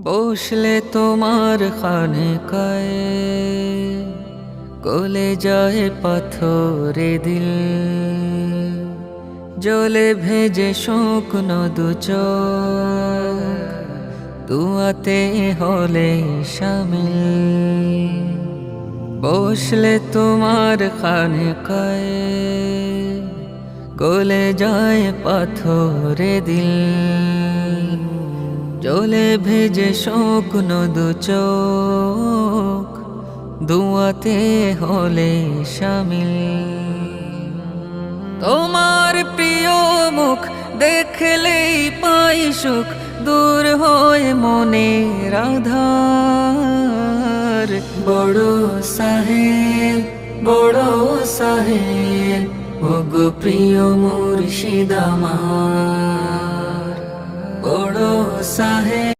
বসলে তোমার খানকায় গলে যায় পাথরে দিল, জলে ভেজে শুকনো দু চোখ দুয়াতে হলে শামিল। বসলে তোমার খানকায় গলে যায় পাথরে দিল, জলে ভেজে শুকনো দু চোখ দুয়াতে হলে শামিল। তোমার প্রিয় মুখ দেখলেই পাই সুখ, দূর হয়ে মনের আধার। বড় সাহেব বড় সাহেব ওগো প্রিয় মুর্শিদ আমার, বড় সাহেব।